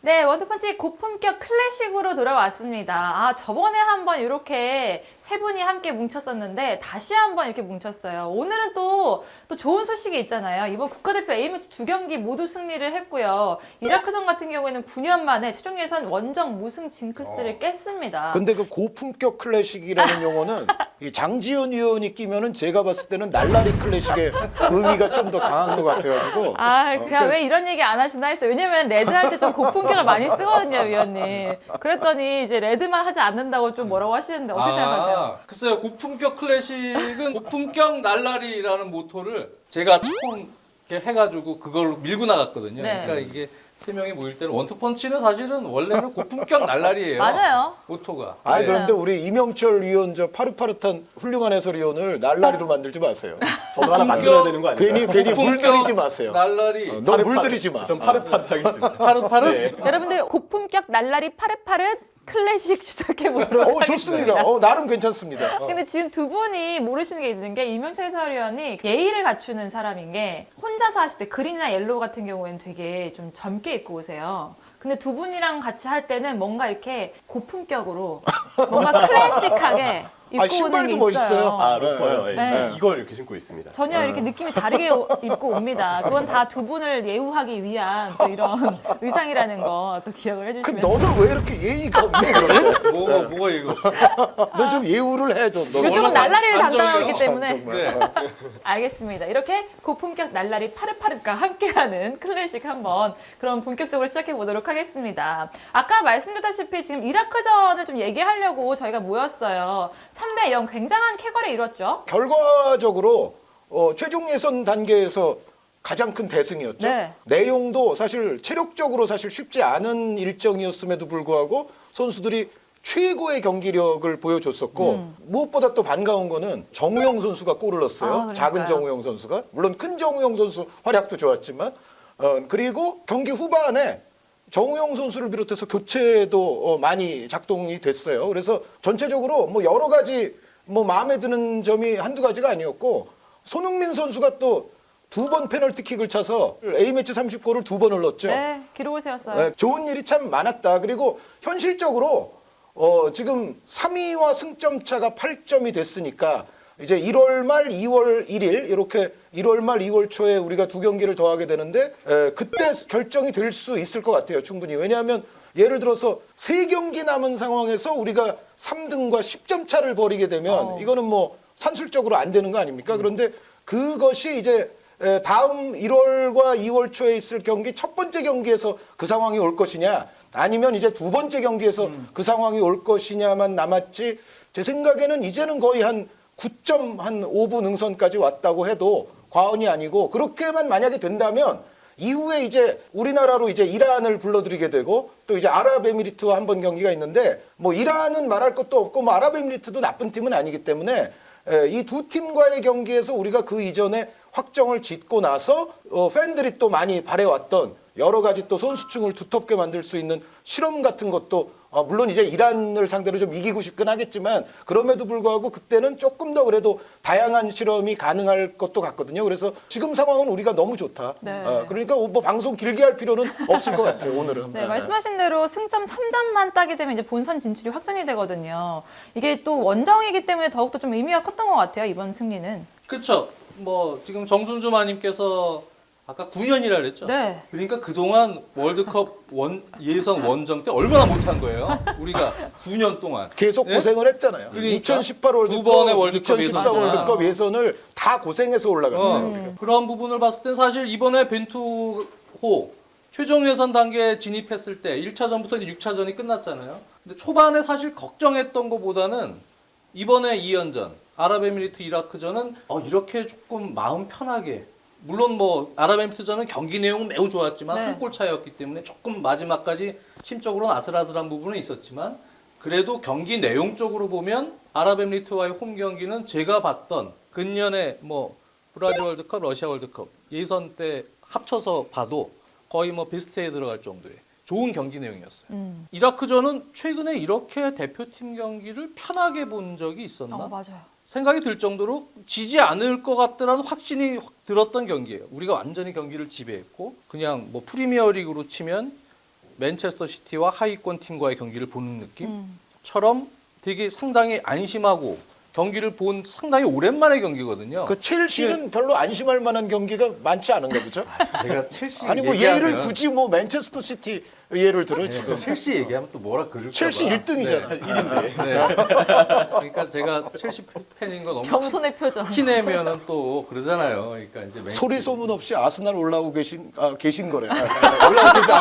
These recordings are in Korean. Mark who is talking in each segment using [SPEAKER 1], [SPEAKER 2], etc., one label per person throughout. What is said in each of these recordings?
[SPEAKER 1] 네, 원투펀치 고품격 클래식으로 돌아왔습니다. 아, 저번에 한번 이렇게 세 분이 함께 뭉쳤었는데 다시 한번 이렇게 뭉쳤어요. 오늘은 또 좋은 소식이 있잖아요. 이번 국가대표 A매치 2경기 모두 승리를 했고요. 이라크전 같은 경우에는 9년 만에 최종 예선 원정 무승 징크스를 깼습니다.
[SPEAKER 2] 근데 그 고품격 클래식이라는 용어는 이 장지현 위원이 끼면은 제가 봤을 때는 날라리 클래식의 의미가 좀 더 강한 것 같아가지고.
[SPEAKER 1] 아, 그냥 왜 이런 얘기 안 하시나 했어요. 왜냐면 레드 할 때 좀 고품격을 많이 쓰거든요, 위원님. 그랬더니 이제 레드만 하지 않는다고 좀 뭐라고 하시는데 어떻게 생각하세요?
[SPEAKER 3] 글쎄요. 고품격 클래식은 고품격 날라리라는 모토를 제가 처음 이렇게 해가지고 그걸로 밀고 나갔거든요.
[SPEAKER 1] 네.
[SPEAKER 3] 그러니까 이게 세 명이 모일 때는 원투펀치는 사실은 원래는 고품격 날라리예요.
[SPEAKER 1] 맞아요.
[SPEAKER 3] 모토가.
[SPEAKER 2] 아니
[SPEAKER 3] 네.
[SPEAKER 2] 그런데 우리 이명철 위원 저 파릇파릇한 훌륭한 해설위원을 날라리로 만들지 마세요.
[SPEAKER 4] 저도 하나 만들어야 되는 거 아니에요?
[SPEAKER 2] 괜히
[SPEAKER 3] 고품격
[SPEAKER 2] 물들이지 마세요.
[SPEAKER 3] 날라리.
[SPEAKER 2] 너 물들이지 마.
[SPEAKER 4] 전 파릇파릇 하겠습니다.
[SPEAKER 3] 파릇파릇.
[SPEAKER 4] 네.
[SPEAKER 1] 여러분들 고품격 날라리 파릇파릇 클래식 시작해보도록 하겠습니다.
[SPEAKER 2] 좋습니다. 나름 괜찮습니다.
[SPEAKER 1] 근데 지금 두 분이 모르시는 게 있는 게 이명철 해설위원이 예의를 갖추는 사람인 게 혼자서 하실 때 그린이나 옐로우 같은 경우에는 되게 좀 젊게 입고 오세요. 근데 두 분이랑 같이 할 때는 뭔가 이렇게 고품격으로 뭔가 클래식하게 입고 오는 게
[SPEAKER 2] 신발도
[SPEAKER 1] 있어요.
[SPEAKER 2] 멋있어요.
[SPEAKER 4] 로퍼요.
[SPEAKER 1] 네.
[SPEAKER 4] 이걸 이렇게 신고 있습니다.
[SPEAKER 1] 전혀 이렇게 느낌이 다르게 입고 옵니다. 그건 다 두 분을 예우하기 위한 또 이런 의상이라는 거 또 기억을
[SPEAKER 2] 그
[SPEAKER 1] 해주시면
[SPEAKER 2] 너는 왜 이렇게 예의가 없니? 그런데
[SPEAKER 3] 뭐가 이거?
[SPEAKER 2] 너 좀 예우를 해 좀.
[SPEAKER 1] 그쪽은 날라리를 담당하기
[SPEAKER 3] 안정이요.
[SPEAKER 1] 때문에
[SPEAKER 2] 정말.
[SPEAKER 1] 알겠습니다. 이렇게 고품격 날라리 파릇파릇과 함께하는 클래식 한번 그럼 본격적으로 시작해 보도록 하겠습니다. 아까 말씀드렸다시피 지금 이라크전을 좀 얘기하려고 저희가 모였어요. 3대0 굉장한 쾌거를 이뤘죠.
[SPEAKER 2] 결과적으로 최종 예선 단계에서 가장 큰 대승이었죠.
[SPEAKER 1] 네.
[SPEAKER 2] 내용도 사실 체력적으로 사실 쉽지 않은 일정이었음에도 불구하고 선수들이 최고의 경기력을 보여줬었고 무엇보다 또 반가운 거는 정우영 선수가 골을 넣었어요.
[SPEAKER 1] 그러니까요.
[SPEAKER 2] 작은 정우영 선수가. 물론 큰 정우영 선수 활약도 좋았지만 그리고 경기 후반에 정우영 선수를 비롯해서 교체도 많이 작동이 됐어요. 그래서 전체적으로 뭐 여러 가지 뭐 마음에 드는 점이 한두 가지가 아니었고 손흥민 선수가 또 두 번 페널티킥을 차서 A매치 30골을 두 번을 넣었죠.
[SPEAKER 1] 네, 기록을 세웠어요.
[SPEAKER 2] 네, 좋은 일이 참 많았다. 그리고 현실적으로 지금 3위와 승점 차가 8점이 됐으니까 이제 1월 말 2월 1일 이렇게 1월 말 2월 초에 우리가 두 경기를 더 하게 되는데 그때 결정이 될 수 있을 것 같아요. 충분히. 왜냐하면 예를 들어서 3경기 남은 상황에서 우리가 3등과 10점 차를 벌이게 되면 이거는 뭐 산술적으로 안 되는 거 아닙니까? 그런데 그것이 이제 다음 1월과 2월 초에 있을 경기 첫 번째 경기에서 그 상황이 올 것이냐 아니면 이제 두 번째 경기에서 그 상황이 올 것이냐만 남았지 제 생각에는 이제는 거의 한 9점 한 5분 능선까지 왔다고 해도 과언이 아니고 그렇게만 만약에 된다면 이후에 이제 우리나라로 이제 이란을 불러들이게 되고 또 이제 아랍에미리트와 한 번 경기가 있는데 뭐 이란은 말할 것도 없고 뭐 아랍에미리트도 나쁜 팀은 아니기 때문에 이 두 팀과의 경기에서 우리가 그 이전에 확정을 짓고 나서 팬들이 또 많이 바래왔던 여러 가지 또 선수층을 두텁게 만들 수 있는 실험 같은 것도 물론 이제 이란을 상대로 좀 이기고 싶긴 하겠지만 그럼에도 불구하고 그때는 조금 더 그래도 다양한 실험이 가능할 것도 같거든요. 그래서 지금 상황은 우리가 너무 좋다.
[SPEAKER 1] 네.
[SPEAKER 2] 그러니까 뭐 방송 길게 할 필요는 없을 것 같아요. 오늘은.
[SPEAKER 1] 네, 말씀하신 대로 승점 3점만 따게 되면 이제 본선 진출이 확정이 되거든요. 이게 또 원정이기 때문에 더욱더 좀 의미가 컸던 것 같아요, 이번 승리는.
[SPEAKER 3] 그렇죠. 뭐 지금 정순주 마님께서 아까 9년이라 그랬죠.
[SPEAKER 1] 네.
[SPEAKER 3] 그러니까 그동안 월드컵 예선 원정 때 얼마나 못한 거예요? 우리가 9년 동안.
[SPEAKER 2] 계속
[SPEAKER 3] 네?
[SPEAKER 2] 고생을 했잖아요.
[SPEAKER 3] 그러니까
[SPEAKER 2] 2018
[SPEAKER 3] 두
[SPEAKER 2] 월드컵,
[SPEAKER 3] 번의 월드컵
[SPEAKER 2] 2014
[SPEAKER 3] 예선이잖아.
[SPEAKER 2] 월드컵 예선을 다 고생해서 올라갔어요. 우리가.
[SPEAKER 3] 그런 부분을 봤을 땐 사실 이번에 벤투호 최종 예선 단계에 진입했을 때 1차전부터 이제 6차전이 끝났잖아요. 근데 초반에 사실 걱정했던 것보다는 이번에 2연전 아랍에미리트 이라크전은 이렇게 조금 마음 편하게 물론 뭐 아랍에미리트전은 경기 내용은 매우 좋았지만
[SPEAKER 1] 네.
[SPEAKER 3] 한 골 차이였기 때문에 조금 마지막까지 심적으로는 아슬아슬한 부분은 있었지만 그래도 경기 내용적으로 보면 아랍에미리트와의 홈 경기는 제가 봤던 근년에 뭐 브라질 월드컵, 러시아 월드컵 예선 때 합쳐서 봐도 거의 뭐 베스트에 들어갈 정도의 좋은 경기 내용이었어요. 이라크전은 최근에 이렇게 대표팀 경기를 편하게 본 적이 있었나?
[SPEAKER 1] 맞아요.
[SPEAKER 3] 생각이 들 정도로 지지 않을 것 같다라는 확신이 들었던 경기예요. 우리가 완전히 경기를 지배했고 그냥 뭐 프리미어리그로 치면 맨체스터 시티와 하위권 팀과의 경기를 보는 느낌처럼 되게 상당히 안심하고 경기를 본 상당히 오랜만의 경기거든요.
[SPEAKER 2] 그 첼시는 별로 안심할 만한 경기가 많지 않은가 보죠?
[SPEAKER 3] 제가 첼시
[SPEAKER 2] 아니 뭐 예를 굳이 뭐 맨체스터 시티 예를 들어 지금
[SPEAKER 3] 첼시 얘기하면 또 뭐라 그럴까
[SPEAKER 2] 첼시
[SPEAKER 3] 봐.
[SPEAKER 2] 1등이잖아.
[SPEAKER 3] 네. 네. 그러니까 제가 첼시 팬인 거 너무
[SPEAKER 1] 겸손의 표정.
[SPEAKER 3] 티내면은 또 그러잖아요. 그러니까 이제
[SPEAKER 2] 소리 소문 없이 아스날 올라오고 계신 거래.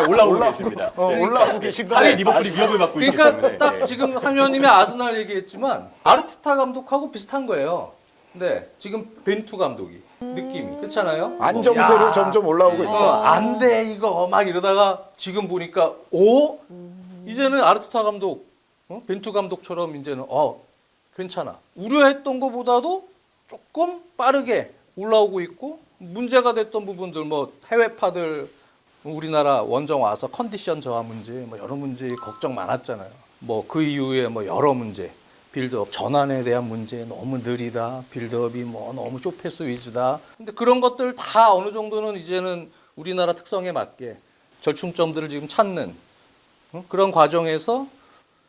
[SPEAKER 4] 올라오고 계십니다.
[SPEAKER 2] 올라오고 계신 거래.
[SPEAKER 4] 상위 리버풀이 위협을 받고 있기
[SPEAKER 3] 그러니까
[SPEAKER 4] 때문에.
[SPEAKER 3] 딱
[SPEAKER 4] 네.
[SPEAKER 3] 지금 황 의원님이 아스날 얘기했지만 아르테타 감독하고 비슷한 거예요. 근데 지금 벤투 감독이 느낌이 그렇잖아요.
[SPEAKER 2] 안정세로 점점 올라오고 있다.
[SPEAKER 3] 안 돼 이거 막 이러다가 지금 보니까 오 이제는 아르테타 감독, 벤투 감독처럼 이제는 괜찮아. 우려했던 것보다도 조금 빠르게 올라오고 있고 문제가 됐던 부분들 뭐 해외파들 우리나라 원정 와서 컨디션 저하 문제 뭐 여러 문제 걱정 많았잖아요. 뭐 그 이후에 뭐 여러 문제 빌드업 전환에 대한 문제 너무 느리다 빌드업이 뭐 너무 쇼패스 위주다. 근데 그런 것들 다 어느 정도는 이제는 우리나라 특성에 맞게 절충점들을 지금 찾는 그런 과정에서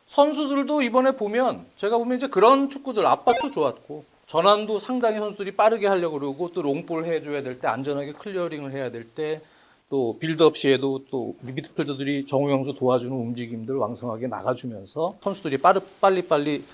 [SPEAKER 3] 선수들도 이번에 보면 제가 보면 이제 그런 축구들 압박도 좋았고 전환도 상당히 선수들이 빠르게 하려고 그러고 또 롱볼 해줘야 될 때 안전하게 클리어링을 해야 될 때 또 빌드업 시에도 또 미드필더들이 정우영 선수 도와주는 움직임들 왕성하게 나가주면서 선수들이 빨리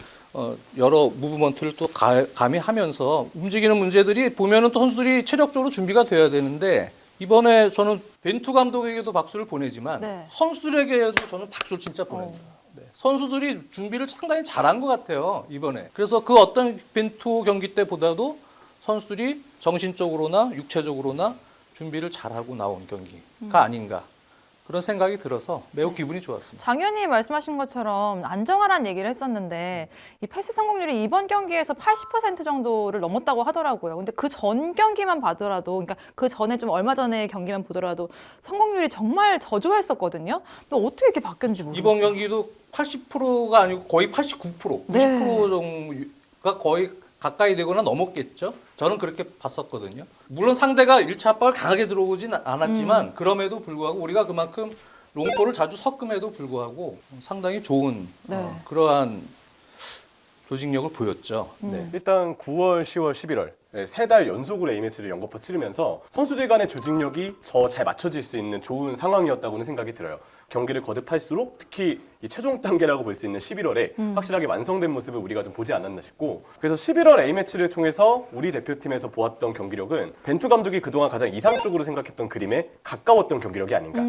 [SPEAKER 3] 여러 무브먼트를 또 가미하면서 움직이는 문제들이 보면은 또 선수들이 체력적으로 준비가 돼야 되는데 이번에 저는 벤투 감독에게도 박수를 보내지만
[SPEAKER 1] 네.
[SPEAKER 3] 선수들에게도 저는 박수를 진짜 보냅니다. 네. 선수들이 준비를 상당히 잘한 것 같아요 이번에. 그래서 그 어떤 벤투 경기 때보다도 선수들이 정신적으로나 육체적으로나 준비를 잘하고 나온 경기가 아닌가 그런 생각이 들어서 매우 기분이 좋았습니다.
[SPEAKER 1] 장 의원님이 말씀하신 것처럼 안정화라는 얘기를 했었는데 이 패스 성공률이 이번 경기에서 80% 정도를 넘었다고 하더라고요. 근데 그 전 경기만 봐더라도 그러니까 그 전에 좀 얼마 전에 경기만 보더라도 성공률이 정말 저조했었거든요. 근데 어떻게 이렇게 바뀌었는지 모르겠어요.
[SPEAKER 3] 이번 경기도 80%가 아니고 거의 89%, 90%
[SPEAKER 1] 네.
[SPEAKER 3] 정도가 거의 가까이 되거나 넘었겠죠. 저는 그렇게 봤었거든요. 물론 상대가 1차 압박을 강하게 들어오진 않았지만 그럼에도 불구하고 우리가 그만큼 롱볼을 자주 섞음에도 불구하고 상당히 좋은
[SPEAKER 1] 네.
[SPEAKER 3] 그러한 조직력을 보였죠. 네.
[SPEAKER 4] 일단 9월, 10월, 11월 세 달 연속으로 A매치를 연거푸 치르면서 선수들 간의 조직력이 더 잘 맞춰질 수 있는 좋은 상황이었다고는 생각이 들어요. 경기를 거듭할수록 특히 이 최종 단계라고 볼 수 있는 11월에 확실하게 완성된 모습을 우리가 좀 보지 않았나 싶고 그래서 11월 A매치를 통해서 우리 대표팀에서 보았던 경기력은 벤투 감독이 그동안 가장 이상적으로 생각했던 그림에 가까웠던 경기력이 아닌가.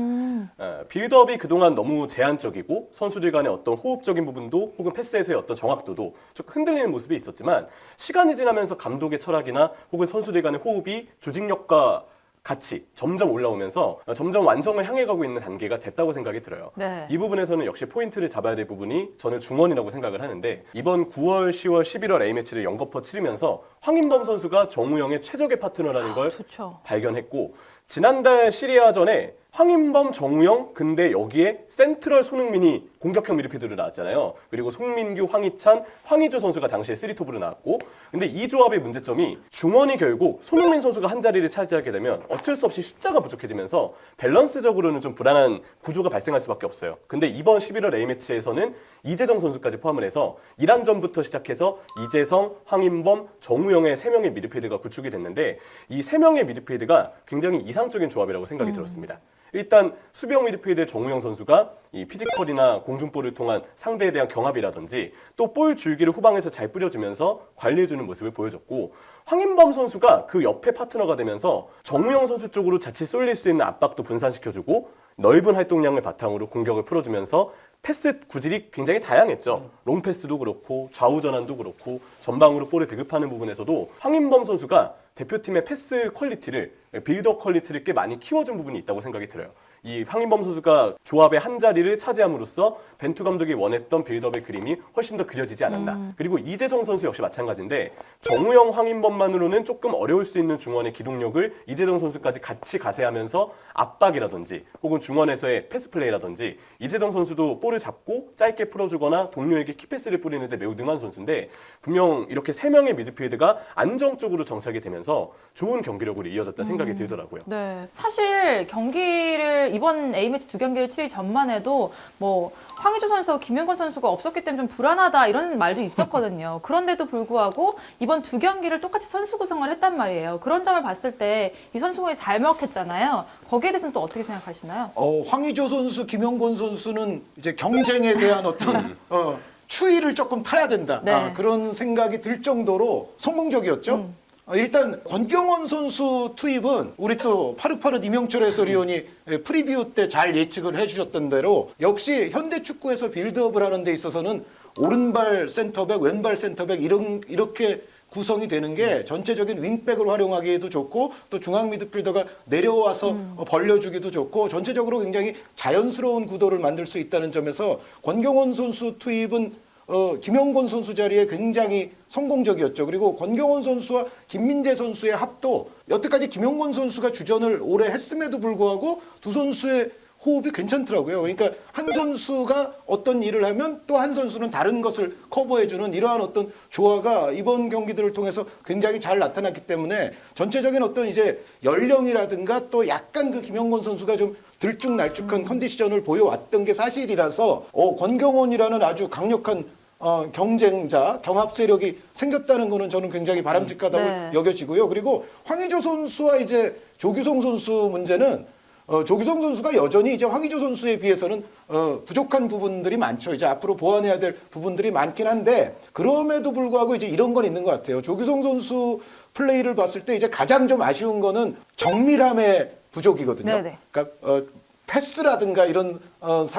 [SPEAKER 4] 빌드업이 그동안 너무 제한적이고 선수들 간의 어떤 호흡적인 부분도 혹은 패스에서의 어떤 정확도도 좀 흔들리는 모습이 있었지만 시간이 지나면서 감독의 철학이나 혹은 선수들 간의 호흡이 조직력과 같이 점점 올라오면서 점점 완성을 향해 가고 있는 단계가 됐다고 생각이 들어요.
[SPEAKER 1] 네.
[SPEAKER 4] 이 부분에서는 역시 포인트를 잡아야 될 부분이 저는 중원이라고 생각을 하는데 이번 9월, 10월, 11월 A매치를 연거푸 치르면서 황인범 선수가 정우영의 최적의 파트너라는 걸
[SPEAKER 1] 좋죠.
[SPEAKER 4] 발견했고 지난달 시리아전에 황인범, 정우영, 근데 여기에 센트럴 손흥민이 공격형 미드필더로 나왔잖아요. 그리고 송민규, 황희찬, 황의조 선수가 당시에 3톱으로 나왔고 근데 이 조합의 문제점이 중원이 결국 손흥민 선수가 한 자리를 차지하게 되면 어쩔 수 없이 숫자가 부족해지면서 밸런스적으로는 좀 불안한 구조가 발생할 수밖에 없어요. 근데 이번 11월 A매치에서는 이재성 선수까지 포함을 해서 이란전부터 시작해서 이재성, 황인범, 정우영의 3명의 미드필드가 구축이 됐는데 이 3명의 미드필드가 굉장히 이상적인 조합이라고 생각이 들었습니다. 일단 수비형 미드필드의 정우영 선수가 이 피지컬이나 공중볼을 통한 상대에 대한 경합이라든지 또 볼 줄기를 후방에서 잘 뿌려주면서 관리해주는 모습을 보여줬고 황인범 선수가 그 옆에 파트너가 되면서 정우영 선수 쪽으로 자칫 쏠릴 수 있는 압박도 분산시켜주고 넓은 활동량을 바탕으로 공격을 풀어주면서 패스 구질이 굉장히 다양했죠. 롱패스도 그렇고 좌우 전환도 그렇고 전방으로 볼을 배급하는 부분에서도 황인범 선수가 대표팀의 패스 퀄리티를 빌드업 퀄리티를 꽤 많이 키워준 부분이 있다고 생각이 들어요. 이 황인범 선수가 조합의 한 자리를 차지함으로써 벤투 감독이 원했던 빌드업의 그림이 훨씬 더 그려지지 않았나. 그리고 이재성 선수 역시 마찬가지인데 정우영, 황인범만으로는 조금 어려울 수 있는 중원의 기동력을 이재성 선수까지 같이 가세하면서 압박이라든지 혹은 중원에서의 패스 플레이라든지 이재성 선수도 볼을 잡고 짧게 풀어주거나 동료에게 키패스를 뿌리는데 매우 능한 선수인데 분명 이렇게 3명의 미드필드가 안정적으로 정착이 되면서 좋은 경기력으로 이어졌다 생각이 들더라고요.
[SPEAKER 1] 네. 사실 경기를 이번 A매치 2경기를 치르기 전만 해도 뭐 황의조 선수와 김연건 선수가 없었기 때문에 좀 불안하다 이런 말도 있었거든요. 그런데도 불구하고 이번 2경기를 똑같이 선수 구성을 했단 말이에요. 그런 점을 봤을 때 이 선수 구성이 잘 먹혔잖아요. 거기에 대해서는 또 어떻게 생각하시나요?
[SPEAKER 2] 황의조 선수, 김연건 선수는 이제 경쟁에 대한 어떤 추이를 조금 타야 된다.
[SPEAKER 1] 네.
[SPEAKER 2] 그런 생각이 들 정도로 성공적이었죠. 일단 권경원 선수 투입은 우리 또 파릇파릇 이명철 해설위원이 프리뷰 때 잘 예측을 해주셨던 대로 역시 현대 축구에서 빌드업을 하는 데 있어서는 오른발 센터백, 왼발 센터백 이렇게 구성이 되는 게 전체적인 윙백을 활용하기에도 좋고 또 중앙 미드필더가 내려와서 벌려주기도 좋고 전체적으로 굉장히 자연스러운 구도를 만들 수 있다는 점에서 권경원 선수 투입은 김연건 선수 자리에 굉장히 성공적이었죠. 그리고 권경원 선수와 김민재 선수의 합도 여태까지 김연건 선수가 주전을 오래 했음에도 불구하고 두 선수의 호흡이 괜찮더라고요. 그러니까 한 선수가 어떤 일을 하면 또 한 선수는 다른 것을 커버해주는 이러한 어떤 조화가 이번 경기들을 통해서 굉장히 잘 나타났기 때문에 전체적인 어떤 이제 연령이라든가 또 약간 그 김연건 선수가 좀 들쭉날쭉한 컨디션을 보여왔던 게 사실이라서 권경원이라는 아주 강력한 경쟁자, 경합 세력이 생겼다는 거는 저는 굉장히 바람직하다고
[SPEAKER 1] 네.
[SPEAKER 2] 여겨지고요. 그리고 황의조 선수와 이제 조규성 선수 문제는 조규성 선수가 여전히 이제 황의조 선수에 비해서는 부족한 부분들이 많죠. 이제 앞으로 보완해야 될 부분들이 많긴 한데 그럼에도 불구하고 이제 이런 건 있는 것 같아요. 조규성 선수 플레이를 봤을 때 이제 가장 좀 아쉬운 거는 정밀함의 부족이거든요.
[SPEAKER 1] 네네.
[SPEAKER 2] 그러니까 패스라든가 이런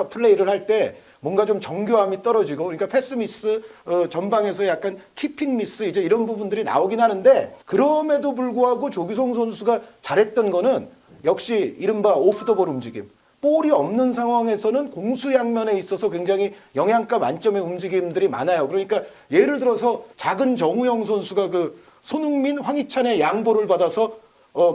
[SPEAKER 2] 플레이를 할 때 뭔가 좀 정교함이 떨어지고 그러니까 패스 미스 전방에서 약간 키핑 미스 이제 이런 부분들이 나오긴 하는데 그럼에도 불구하고 조규성 선수가 잘했던 거는 역시 이른바 오프 더 볼 움직임. 볼이 없는 상황에서는 공수양면에 있어서 굉장히 영양가 만점의 움직임들이 많아요. 그러니까 예를 들어서 작은 정우영 선수가 그 손흥민, 황희찬의 양보를 받아서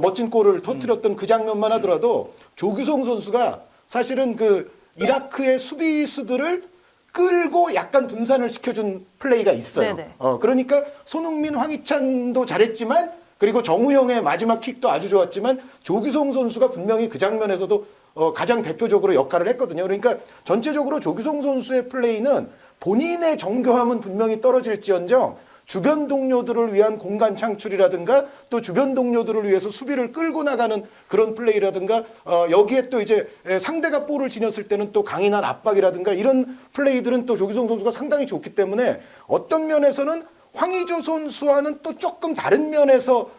[SPEAKER 2] 멋진 골을 터뜨렸던 그 장면만 하더라도 조규성 선수가 사실은 그 이라크의 수비수들을 끌고 약간 분산을 시켜준 플레이가 있어요.
[SPEAKER 1] 네네.
[SPEAKER 2] 그러니까 손흥민, 황희찬도 잘했지만 그리고 정우영의 마지막 킥도 아주 좋았지만 조규성 선수가 분명히 그 장면에서도 가장 대표적으로 역할을 했거든요. 그러니까 전체적으로 조규성 선수의 플레이는 본인의 정교함은 분명히 떨어질지언정 주변 동료들을 위한 공간 창출이라든가 또 주변 동료들을 위해서 수비를 끌고 나가는 그런 플레이라든가 여기에 또 이제 상대가 볼을 지녔을 때는 또 강인한 압박이라든가 이런 플레이들은 또 조규성 선수가 상당히 좋기 때문에 어떤 면에서는 황의조 선수와는 또 조금 다른 면에서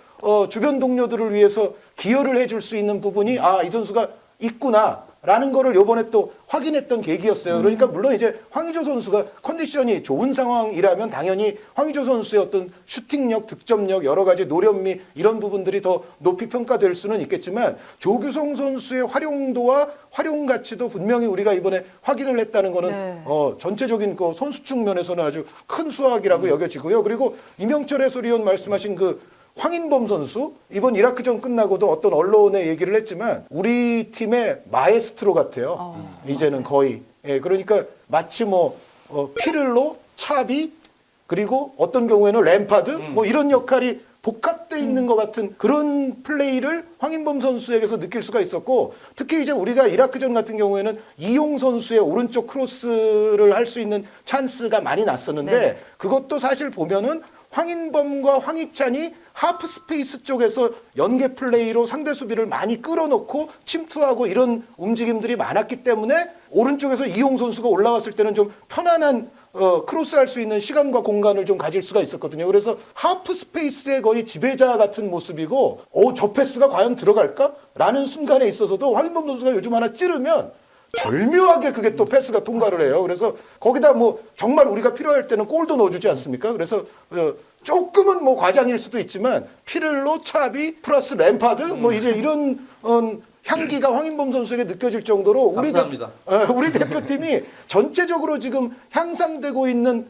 [SPEAKER 2] 주변 동료들을 위해서 기여를 해줄 수 있는 부분이 이 선수가 있구나라는 거를 요번에 또 확인했던 계기였어요. 그러니까 물론 이제 황의조 선수가 컨디션이 좋은 상황이라면 당연히 황의조 선수의 어떤 슈팅력, 득점력, 여러 가지 노련미 이런 부분들이 더 높이 평가될 수는 있겠지만 조규성 선수의 활용도와 활용 가치도 분명히 우리가 이번에 확인을 했다는 거는
[SPEAKER 1] 네.
[SPEAKER 2] 전체적인 그 선수층 면에서는 아주 큰 수확이라고 여겨지고요. 그리고 이명철 해설위원 말씀하신 그 황인범 선수 이번 이라크전 끝나고도 어떤 언론에 얘기를 했지만 우리 팀의 마에스트로 같아요. 이제는 거의. 그러니까 마치 피를로, 차비 그리고 어떤 경우에는 램파드 뭐 이런 역할이 복합돼 있는 것 같은 그런 플레이를 황인범 선수에게서 느낄 수가 있었고 특히 이제 우리가 이라크전 같은 경우에는 이용 선수의 오른쪽 크로스를 할 수 있는 찬스가 많이 났었는데
[SPEAKER 1] 네.
[SPEAKER 2] 그것도 사실 보면은 황인범과 황희찬이 하프 스페이스 쪽에서 연계 플레이로 상대 수비를 많이 끌어놓고 침투하고 이런 움직임들이 많았기 때문에 오른쪽에서 이용 선수가 올라왔을 때는 좀 편안한 크로스할 수 있는 시간과 공간을 좀 가질 수가 있었거든요. 그래서 하프 스페이스의 거의 지배자 같은 모습이고 저 패스가 과연 들어갈까? 라는 순간에 있어서도 황인범 선수가 요즘 하나 찌르면 절묘하게 그게 또 패스가 통과를 해요. 그래서 거기다 정말 우리가 필요할 때는 골도 넣어주지 않습니까? 그래서 조금은 과장일 수도 있지만 피를로, 차비, 플러스 램파드 이제 이런 향기가 황인범 선수에게 느껴질 정도로
[SPEAKER 3] 감사합니다.
[SPEAKER 2] 우리 대표팀이 전체적으로 지금 향상되고 있는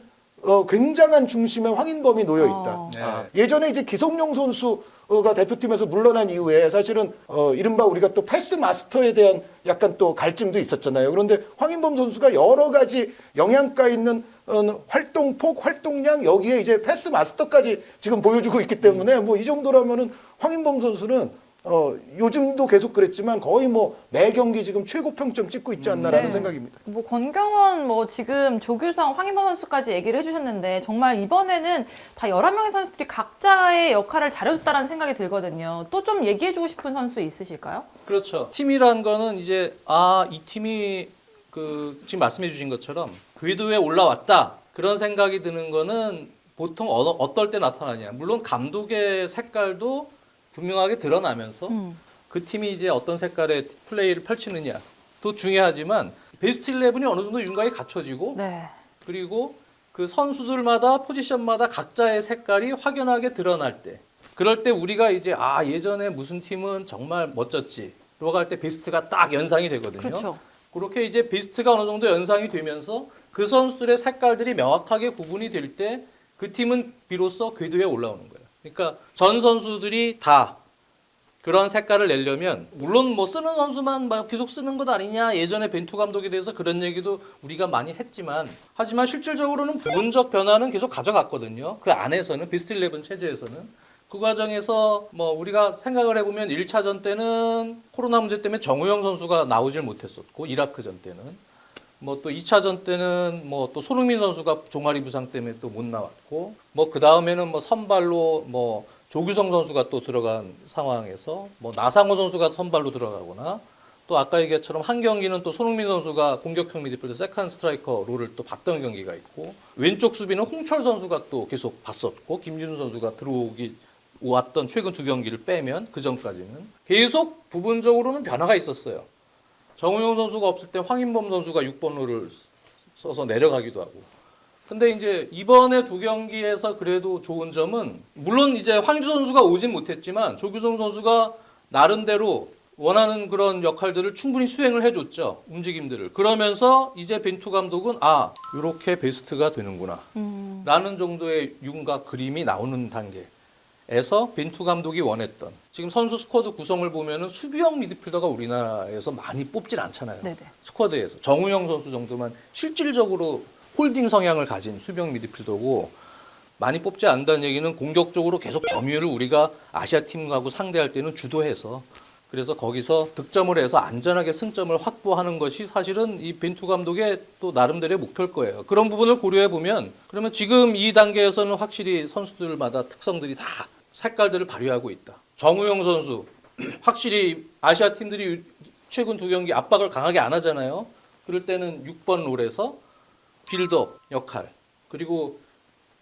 [SPEAKER 2] 굉장한 중심에 황인범이 놓여 있다.
[SPEAKER 3] 네.
[SPEAKER 2] 예전에 이제 기성용 선수가 대표팀에서 물러난 이후에 사실은 이른바 우리가 또 패스 마스터에 대한 약간 또 갈증도 있었잖아요. 그런데 황인범 선수가 여러 가지 영향가 있는 활동폭, 활동량 여기에 이제 패스 마스터까지 지금 보여주고 있기 때문에 이 정도라면은 황인범 선수는 요즘도 계속 그랬지만 거의 뭐 매 경기 지금 최고 평점 찍고 있지 않나라는
[SPEAKER 1] 네.
[SPEAKER 2] 생각입니다.
[SPEAKER 1] 뭐 권경원, 뭐 지금 조규성, 황인범 선수까지 얘기를 해주셨는데 정말 이번에는 다 11명의 선수들이 각자의 역할을 잘해줬다라는 생각이 들거든요. 또 좀 얘기해주고 싶은 선수 있으실까요?
[SPEAKER 3] 그렇죠. 팀이란 거는 이제 이 팀이 지금 말씀해 주신 것처럼 궤도에 올라왔다. 그런 생각이 드는 거는 보통 어떨 때 나타나냐. 물론 감독의 색깔도 분명하게 드러나면서 그 팀이 이제 어떤 색깔의 플레이를 펼치느냐도 중요하지만 베스트 11이 어느 정도 윤곽이 갖춰지고
[SPEAKER 1] 네.
[SPEAKER 3] 그리고 그 선수들마다 포지션마다 각자의 색깔이 확연하게 드러날 때 그럴 때 우리가 이제 예전에 무슨 팀은 정말 멋졌지 라고 할 때 베스트가 딱 연상이 되거든요.
[SPEAKER 1] 그렇죠.
[SPEAKER 3] 그렇게 이제 베스트가 어느 정도 연상이 되면서 그 선수들의 색깔들이 명확하게 구분이 될 때 그 팀은 비로소 궤도에 올라오는 거예요. 그러니까 전 선수들이 다 그런 색깔을 내려면 물론 뭐 쓰는 선수만 막 계속 쓰는 것 아니냐 예전에 벤투 감독에 대해서 그런 얘기도 우리가 많이 했지만 하지만 실질적으로는 부분적 변화는 계속 가져갔거든요. 그 안에서는 베스트 11 체제에서는 그 과정에서 뭐 우리가 생각을 해보면 1차전 때는 코로나 문제 때문에 정우영 선수가 나오질 못했었고 이라크전 때는 뭐 또 2차전 때는 뭐 또 손흥민 선수가 종아리 부상 때문에 또 못 나왔고 뭐 그 다음에는 뭐 선발로 뭐 조규성 선수가 또 들어간 상황에서 뭐 나상호 선수가 선발로 들어가거나 또 아까 얘기했처럼 한 경기는 또 손흥민 선수가 공격형 미드필더 세컨 스트라이커 롤을 또 봤던 경기가 있고 왼쪽 수비는 홍철 선수가 또 계속 봤었고 김진우 선수가 왔던 최근 두 경기를 빼면 그 전까지는 계속 부분적으로는 변화가 있었어요. 정우영 선수가 없을 때 황인범 선수가 6번 롤을 써서 내려가기도 하고. 근데 이제 이번에 두 경기에서 그래도 좋은 점은 물론 이제 황인주 선수가 오진 못했지만 조규성 선수가 나름대로 원하는 그런 역할들을 충분히 수행을 해줬죠. 움직임들을. 그러면서 이제 벤투 감독은 이렇게 베스트가 되는구나 라는 정도의 윤곽 그림이 나오는 단계에서 벤투 감독이 원했던 지금 선수 스쿼드 구성을 보면은 수비형 미드필더가 우리나라에서 많이 뽑질 않잖아요.
[SPEAKER 1] 네네.
[SPEAKER 3] 스쿼드에서 정우영 선수 정도만 실질적으로 홀딩 성향을 가진 수비형 미드필더고 많이 뽑지 않는다는 얘기는 공격적으로 계속 점유율을 우리가 아시아 팀하고 상대할 때는 주도해서 그래서 거기서 득점을 해서 안전하게 승점을 확보하는 것이 사실은 이 벤투 감독의 또 나름대로의 목표일 거예요. 그런 부분을 고려해 보면 그러면 지금 이 단계에서는 확실히 선수들마다 특성들이 다 색깔들을 발휘하고 있다. 정우영 선수 확실히 아시아 팀들이 최근 두 경기 압박을 강하게 안 하잖아요. 그럴 때는 6번 롤에서 빌드업 역할 그리고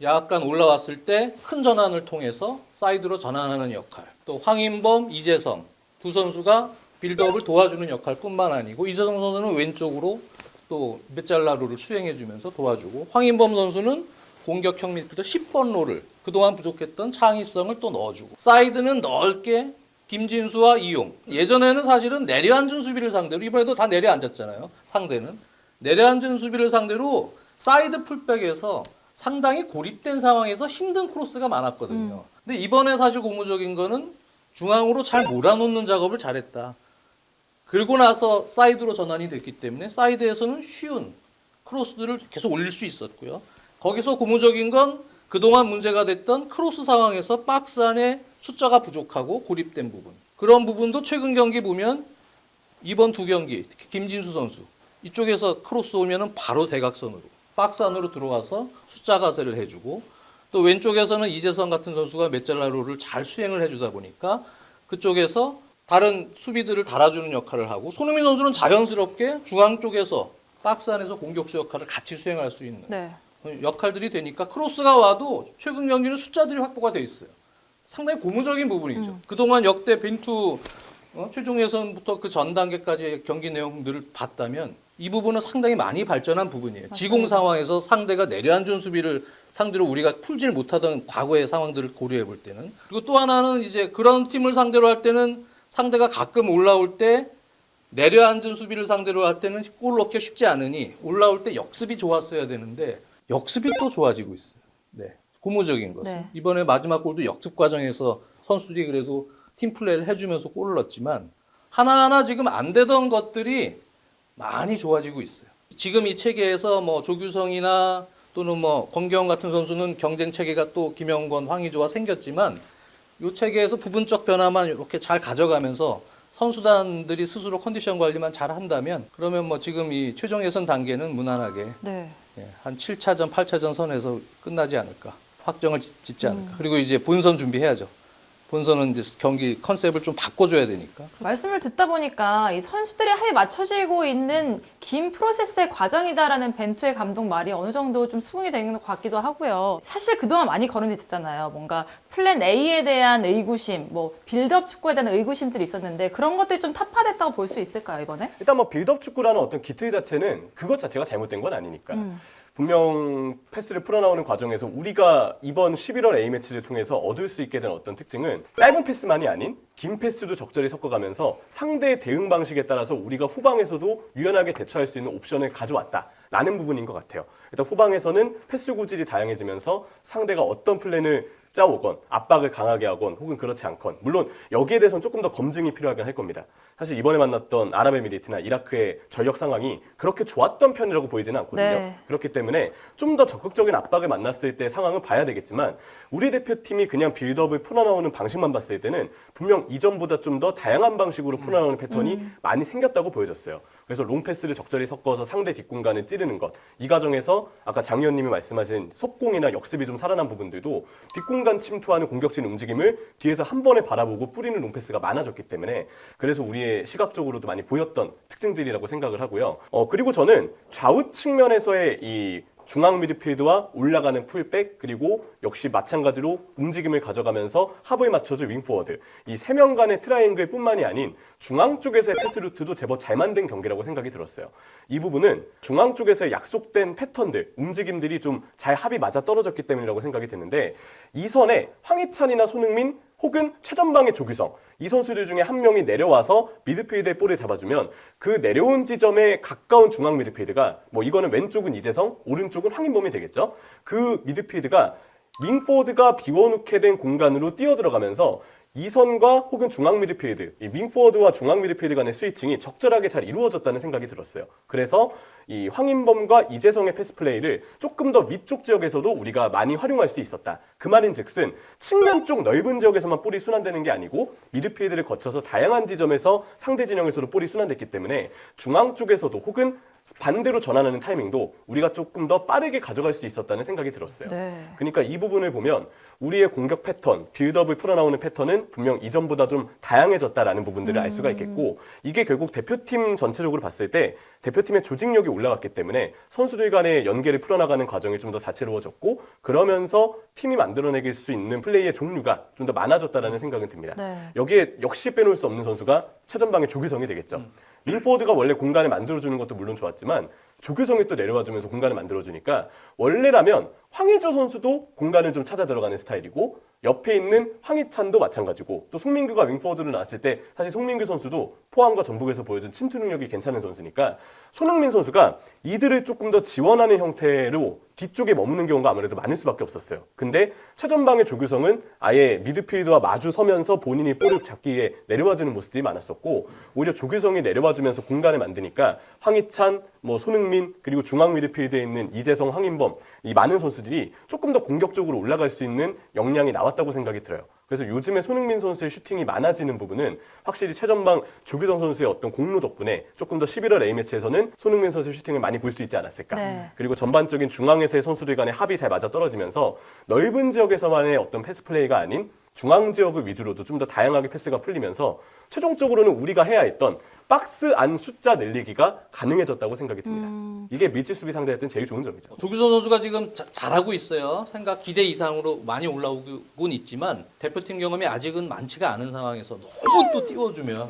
[SPEAKER 3] 약간 올라왔을 때 큰 전환을 통해서 사이드로 전환하는 역할 또 황인범, 이재성 두 선수가 빌드업을 도와주는 역할뿐만 아니고 이재성 선수는 왼쪽으로 또 메잘라 롤을 수행해주면서 도와주고 황인범 선수는 공격형 미드필더 10번 롤을 그동안 부족했던 창의성을 또 넣어주고 사이드는 넓게 김진수와 이용 예전에는 사실은 내려앉은 수비를 상대로 이번에도 다 내려앉았잖아요. 상대는 내려앉은 수비를 상대로 사이드 풀백에서 상당히 고립된 상황에서 힘든 크로스가 많았거든요. 근데 이번에 사실 고무적인 거는 중앙으로 잘 몰아놓는 작업을 잘했다. 그리고 나서 사이드로 전환이 됐기 때문에 사이드에서는 쉬운 크로스들을 계속 올릴 수 있었고요. 거기서 고무적인 건 그동안 문제가 됐던 크로스 상황에서 박스 안에 숫자가 부족하고 고립된 부분. 그런 부분도 최근 경기 보면 이번 두 경기 특히 김진수 선수 이쪽에서 크로스 오면은 바로 대각선으로 박스 안으로 들어와서 숫자 가세를 해주고 또 왼쪽에서는 이재성 같은 선수가 메잘라로를 잘 수행을 해주다 보니까 그쪽에서 다른 수비들을 달아주는 역할을 하고 손흥민 선수는 자연스럽게 중앙 쪽에서 박스 안에서 공격수 역할을 같이 수행할 수 있는
[SPEAKER 1] 네.
[SPEAKER 3] 역할들이 되니까 크로스가 와도 최근 경기는 숫자들이 확보가 돼 있어요. 상당히 고무적인 부분이죠. 그동안 역대 벤투 최종 예선부터 그 전 단계까지의 경기 내용들을 봤다면 이 부분은 상당히 많이 발전한 부분이에요.
[SPEAKER 1] 맞습니다.
[SPEAKER 3] 지공 상황에서 상대가 내려앉은 수비를 상대로 우리가 풀질 못하던 과거의 상황들을 고려해 볼 때는 그리고 또 하나는 이제 그런 팀을 상대로 할 때는 상대가 가끔 올라올 때 내려앉은 수비를 상대로 할 때는 골 넣기 쉽지 않으니 올라올 때 역습이 좋았어야 되는데 역습이 또 좋아지고 있어요. 네. 고무적인 것은.
[SPEAKER 1] 네.
[SPEAKER 3] 이번에 마지막 골도 역습 과정에서 선수들이 그래도 팀 플레이를 해주면서 골을 넣었지만 하나하나 지금 안 되던 것들이 많이 좋아지고 있어요. 지금 이 체계에서 뭐 조규성이나 또는 뭐 권경 같은 선수는 경쟁 체계가 또 김영권, 황의조와 생겼지만 이 체계에서 부분적 변화만 이렇게 잘 가져가면서 선수단들이 스스로 컨디션 관리만 잘 한다면 그러면 뭐 지금 이 최종 예선 단계는 무난하게
[SPEAKER 1] 네.
[SPEAKER 3] 한 7차전, 8차전 선에서 끝나지 않을까. 확정을 짓지 않을까. 그리고 이제 본선 준비해야죠. 본선은 이제 경기 컨셉을 좀 바꿔줘야 되니까.
[SPEAKER 1] 말씀을 듣다 보니까 이 선수들이 합이 맞춰지고 있는 긴 프로세스의 과정이다라는 벤투의 감독 말이 어느 정도 좀 수긍이 되는 것 같기도 하고요. 사실 그동안 많이 거론했었잖아요. 뭔가 플랜 A에 대한 의구심, 뭐 빌드업 축구에 대한 의구심들이 있었는데 그런 것들이 좀 타파됐다고 볼 수 있을까요, 이번에?
[SPEAKER 4] 일단 뭐 빌드업 축구라는 어떤 기틀 자체는 그것 자체가 잘못된 건 아니니까. 분명 패스를 풀어나오는 과정에서 우리가 이번 11월 A매치를 통해서 얻을 수 있게 된 어떤 특징은 짧은 패스만이 아닌 긴 패스도 적절히 섞어가면서 상대의 대응 방식에 따라서 우리가 후방에서도 유연하게 대처할 수 있는 옵션을 가져왔다라는 부분인 것 같아요. 일단 후방에서는 패스 구질이 다양해지면서 상대가 어떤 플랜을 짜오건 압박을 강하게 하건 혹은 그렇지 않건 물론 여기에 대해서는 조금 더 검증이 필요하긴 할 겁니다. 사실 이번에 만났던 아랍에미리트나 이라크의 전력 상황이 그렇게 좋았던 편이라고 보이지는 않거든요.
[SPEAKER 1] 네.
[SPEAKER 4] 그렇기 때문에 좀 더 적극적인 압박을 만났을 때 상황을 봐야 되겠지만 우리 대표팀이 그냥 빌드업을 풀어나오는 방식만 봤을 때는 분명 이전보다 좀 더 다양한 방식으로 풀어나오는 패턴이 많이 생겼다고 보여졌어요. 그래서 롱패스를 적절히 섞어서 상대 뒷공간을 찌르는 것. 이 과정에서 아까 장 의원님이 말씀하신 속공이나 역습이 좀 살아난 부분들도 뒷공간 침투하는 공격진 움직임을 뒤에서 한 번에 바라보고 뿌리는 롱패스가 많아졌기 때문에 그래서 우리의 시각적으로도 많이 보였던 특징들이라고 생각을 하고요. 그리고 저는 좌우 측면에서의 이 중앙 미드필드와 올라가는 풀백 그리고 역시 마찬가지로 움직임을 가져가면서 합을 맞춰줄 윙포워드 이 세 명 간의 트라이앵글뿐만이 아닌 중앙 쪽에서의 패스 루트도 제법 잘 만든 경기라고 생각이 들었어요. 이 부분은 중앙 쪽에서의 약속된 패턴들, 움직임들이 좀 잘 합이 맞아 떨어졌기 때문이라고 생각이 드는데 이 선에 황희찬이나 손흥민 혹은 최전방의 조규성 이 선수들 중에 한 명이 내려와서 미드필드의 볼을 잡아주면 그 내려온 지점에 가까운 중앙 미드필드가 뭐 이거는 왼쪽은 이재성, 오른쪽은 황인범이 되겠죠. 그 미드필드가 윙포워드가 비워놓게 된 공간으로 뛰어들어가면서 이선과 혹은 중앙 미드필드, 이 윙포워드와 중앙 미드필드 간의 스위칭이 적절하게 잘 이루어졌다는 생각이 들었어요. 그래서 이 황인범과 이재성의 패스 플레이를 조금 더 위쪽 지역에서도 우리가 많이 활용할 수 있었다. 그 말인즉슨 측면 쪽 넓은 지역에서만 볼이 순환되는 게 아니고 미드필드를 거쳐서 다양한 지점에서 상대 진영에서도 볼이 순환됐기 때문에 중앙 쪽에서도 혹은 반대로 전환하는 타이밍도 우리가 조금 더 빠르게 가져갈 수 있었다는 생각이 들었어요.
[SPEAKER 1] 네.
[SPEAKER 4] 그러니까 이 부분을 보면 우리의 공격 패턴, 빌드업을 풀어나오는 패턴은 분명 이전보다 좀 다양해졌다라는 부분들을 알 수가 있겠고 이게 결국 대표팀 전체적으로 봤을 때 대표팀의 조직력이 올라갔기 때문에 선수들 간의 연계를 풀어나가는 과정이 좀 더 다채로워졌고 그러면서 팀이 만들어내길 수 있는 플레이의 종류가 좀 더 많아졌다라는 생각은 듭니다.
[SPEAKER 1] 네.
[SPEAKER 4] 여기에 역시 빼놓을 수 없는 선수가 최전방의 조규성이 되겠죠. 윙포워드가 원래 공간을 만들어주는 것도 물론 좋았지만 조규성이 또 내려와주면서 공간을 만들어주니까 원래라면 황의조 선수도 공간을 좀 찾아 들어가는 스타일이고 옆에 있는 황희찬도 마찬가지고 또 송민규가 윙포워드로 나왔을 때 사실 송민규 선수도 포항과 전북에서 보여준 침투 능력이 괜찮은 선수니까 손흥민 선수가 이들을 조금 더 지원하는 형태로 뒤쪽에 머무는 경우가 아무래도 많을 수밖에 없었어요. 근데 최전방의 조규성은 아예 미드필드와 마주 서면서 본인이 볼을 잡기 위해 내려와주는 모습들이 많았었고 오히려 조규성이 내려와주면서 공간을 만드니까 황희찬, 뭐 손흥민 그리고 중앙 미드필드에 있는 이재성, 황인범 이 많은 선수들이 조금 더 공격적으로 올라갈 수 있는 역량이 나왔다고 생각이 들어요. 그래서 요즘에 손흥민 선수의 슈팅이 많아지는 부분은 확실히 최전방 조규성 선수의 어떤 공로 덕분에 조금 더 11월 A매치에서는 손흥민 선수의 슈팅을 많이 볼 수 있지 않았을까.
[SPEAKER 1] 네.
[SPEAKER 4] 그리고 전반적인 중앙에서의 선수들 간의 합이 잘 맞아떨어지면서 넓은 지역에서만의 어떤 패스 플레이가 아닌 중앙 지역을 위주로도 좀 더 다양하게 패스가 풀리면서 최종적으로는 우리가 해야 했던 박스 안 숫자 늘리기가 가능해졌다고 생각이 듭니다. 이게 밀집 수비 상대했던 제일 좋은 점이죠.
[SPEAKER 3] 조규성 선수가 지금 잘하고 있어요. 생각 기대 이상으로 많이 올라오곤 있지만 대표팀 경험이 아직은 많지가 않은 상황에서 너무 또 띄워주면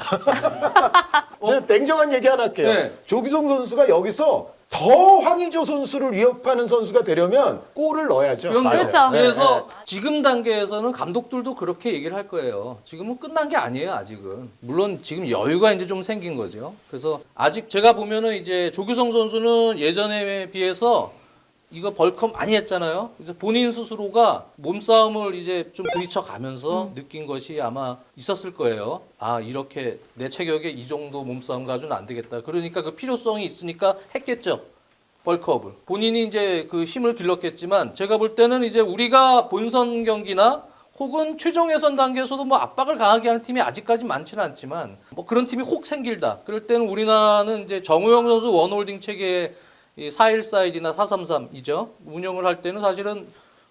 [SPEAKER 2] 근데 냉정한 얘기 하나 할게요.
[SPEAKER 3] 네.
[SPEAKER 2] 조규성 선수가 여기서 더 황의조 선수를 위협하는 선수가 되려면 골을 넣어야죠.
[SPEAKER 1] 그렇죠.
[SPEAKER 3] 그래서 지금 단계에서는 감독들도 그렇게 얘기를 할 거예요. 지금은 끝난 게 아니에요, 아직은. 물론 지금 여유가 이제 좀 생긴 거죠. 그래서 아직 제가 보면은 이제 조규성 선수는 예전에 비해서 이거 벌크업 많이 했잖아요. 그래서 본인 스스로가 몸싸움을 이제 좀 부딪혀 가면서 느낀 것이 아마 있었을 거예요. 아, 이렇게 내 체격에 이 정도 몸싸움 가지고는 안 되겠다. 그러니까 그 필요성이 있으니까 했겠죠. 벌크업을. 본인이 이제 그 힘을 길렀겠지만 제가 볼 때는 이제 우리가 본선 경기나 혹은 최종 예선 단계에서도 뭐 압박을 강하게 하는 팀이 아직까지 많지는 않지만 뭐 그런 팀이 혹 생길다. 그럴 때는 우리나라는 이제 정우영 선수 원홀딩 체계의 4-1-4-1이나 4-3-3이죠. 운영을 할 때는 사실은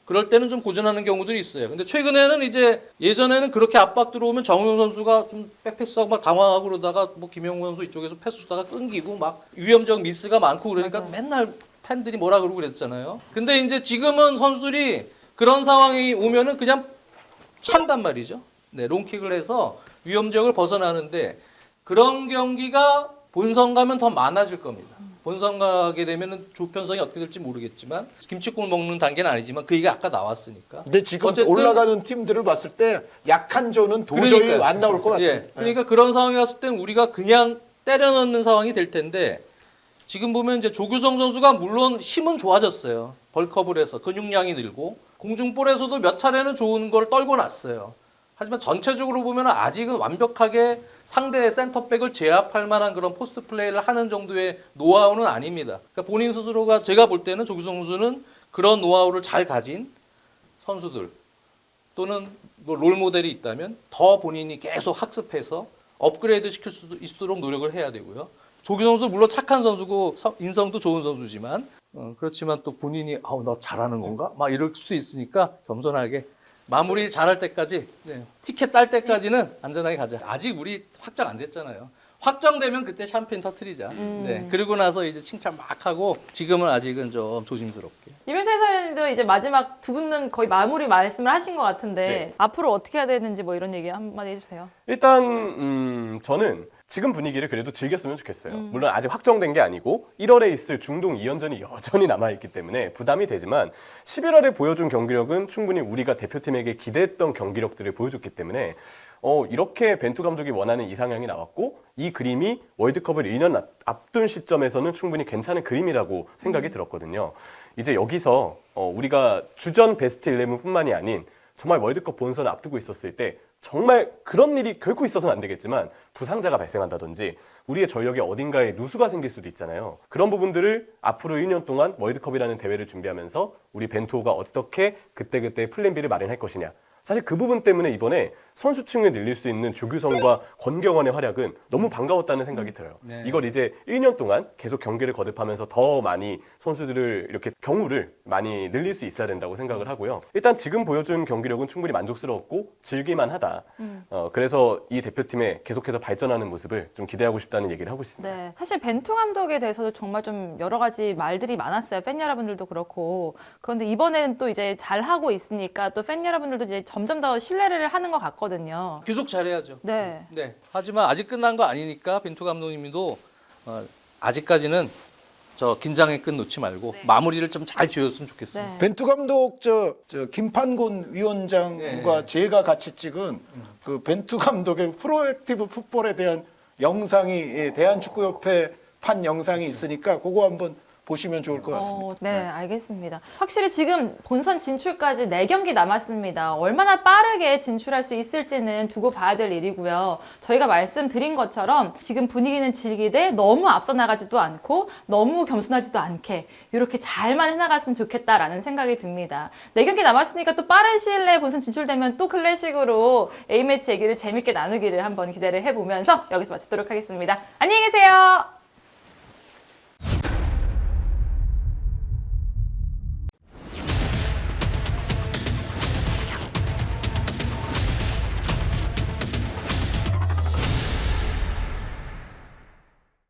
[SPEAKER 3] 그럴 때는 좀 고전하는 경우들이 있어요. 근데 최근에는 이제 예전에는 그렇게 압박 들어오면 정우영 선수가 좀 백패스하고 막 당황하고 그러다가 뭐 김영우 선수 이쪽에서 패스 주다가 끊기고 막 위험적 미스가 많고 그러니까 맨날 팬들이 뭐라 그러고 그랬잖아요. 근데 이제 지금은 선수들이 그런 상황이 오면은 그냥 찬단 말이죠. 네, 롱킥을 해서 위험적을 벗어나는데 그런 경기가 본선 가면 더 많아질 겁니다. 본선 가게 되면은 조편성이 어떻게 될지 모르겠지만 김치국을 먹는 단계는 아니지만 그 얘기가 아까 나왔으니까.
[SPEAKER 2] 근데 지금
[SPEAKER 3] 어쨌든
[SPEAKER 2] 올라가는 팀들을 봤을 때 약한 조는 도저히
[SPEAKER 3] 그러니까요.
[SPEAKER 2] 안 나올 것 같아요.
[SPEAKER 3] 예, 그러니까 그런 상황이 왔을 땐 우리가 그냥 때려 넣는 상황이 될 텐데 지금 보면 이제 조규성 선수가 물론 힘은 좋아졌어요. 벌크업을 해서 근육량이 늘고 공중볼에서도 몇 차례는 좋은 걸 떨고 났어요. 하지만 전체적으로 보면 아직은 완벽하게 상대의 센터백을 제압할 만한 그런 포스트 플레이를 하는 정도의 노하우는 아닙니다. 그러니까 본인 스스로가 제가 볼 때는 조규성 선수는 그런 노하우를 잘 가진 선수들 또는 뭐 롤모델이 있다면 더 본인이 계속 학습해서 업그레이드 시킬 수 있도록 노력을 해야 되고요. 조규성 선수 물론 착한 선수고 인성도 좋은 선수지만 그렇지만 또 본인이 나 잘하는 건가? 막 이럴 수도 있으니까 겸손하게 마무리 잘할 때까지 티켓 딸 때까지는 안전하게 가자. 아직 우리 확정 안 됐잖아요. 확정되면 그때 샴페인 터트리자. 네. 그리고 나서 이제 칭찬 막 하고 지금은 아직은 좀 조심스럽게.
[SPEAKER 1] 이병철 해설님도 이제 마지막 두 분은 거의 마무리 말씀을 하신 것 같은데
[SPEAKER 4] 네.
[SPEAKER 1] 앞으로 어떻게 해야 되는지 뭐 이런 얘기 한마디 해주세요.
[SPEAKER 4] 일단 저는 지금 분위기를 그래도 즐겼으면 좋겠어요. 물론 아직 확정된 게 아니고 1월에 있을 중동 2연전이 여전히 남아있기 때문에 부담이 되지만 11월에 보여준 경기력은 충분히 우리가 대표팀에게 기대했던 경기력들을 보여줬기 때문에 이렇게 벤투 감독이 원하는 이상향이 나왔고 이 그림이 월드컵을 2년 앞둔 시점에서는 충분히 괜찮은 그림이라고 생각이 들었거든요. 이제 여기서 우리가 주전 베스트 11뿐만이 아닌 정말 월드컵 본선을 앞두고 있었을 때 정말 그런 일이 결코 있어서는 안 되겠지만 부상자가 발생한다든지 우리의 전력에 어딘가에 누수가 생길 수도 있잖아요. 그런 부분들을 앞으로 1년 동안 월드컵이라는 대회를 준비하면서 우리 벤투호가 어떻게 그때그때 플랜 B를 마련할 것이냐. 사실 그 부분 때문에 이번에 선수층을 늘릴 수 있는 조규성과 권경원의 활약은 너무 반가웠다는 생각이 들어요.
[SPEAKER 3] 네.
[SPEAKER 4] 이걸 이제 1년 동안 계속 경기를 거듭하면서 더 많이 선수들을 이렇게 경우를 많이 늘릴 수 있어야 된다고 생각을 하고요. 일단 지금 보여준 경기력은 충분히 만족스러웠고 즐길만 하다. 그래서 이 대표팀에 계속해서 발전하는 모습을 좀 기대하고 싶다는 얘기를 하고 있습니다.
[SPEAKER 1] 네, 사실 벤투 감독에 대해서도 정말 좀 여러 가지 말들이 많았어요. 팬 여러분들도 그렇고. 그런데 이번에는 또 이제 잘 하고 있으니까 또 팬 여러분들도 이제 점점 더 신뢰를 하는 것 같거든요.
[SPEAKER 3] 계속 잘해야죠.
[SPEAKER 1] 네.
[SPEAKER 3] 네. 하지만 아직 끝난 거 아니니까 벤투 감독님도 아직까지는 저 긴장의 끈 놓지 말고 마무리를 좀 잘 지었으면 좋겠습니다.
[SPEAKER 1] 네.
[SPEAKER 2] 벤투 감독 저 김판곤 위원장과
[SPEAKER 3] 네.
[SPEAKER 2] 제가 같이 찍은 그 벤투 감독의 프로액티브 풋볼에 대한 영상이 대한축구협회 판 영상이 있으니까 그거 한번 보시면 좋을 것 같습니다.
[SPEAKER 1] 네, 알겠습니다. 확실히 지금 본선 진출까지 4경기 남았습니다. 얼마나 빠르게 진출할 수 있을지는 두고 봐야 될 일이고요. 저희가 말씀드린 것처럼 지금 분위기는 즐기되 너무 앞서 나가지도 않고 너무 겸손하지도 않게 이렇게 잘만 해나갔으면 좋겠다라는 생각이 듭니다. 4경기 남았으니까 또 빠른 시일 내에 본선 진출되면 또 클래식으로 A매치 얘기를 재밌게 나누기를 한번 기대를 해보면서 여기서 마치도록 하겠습니다. 안녕히 계세요.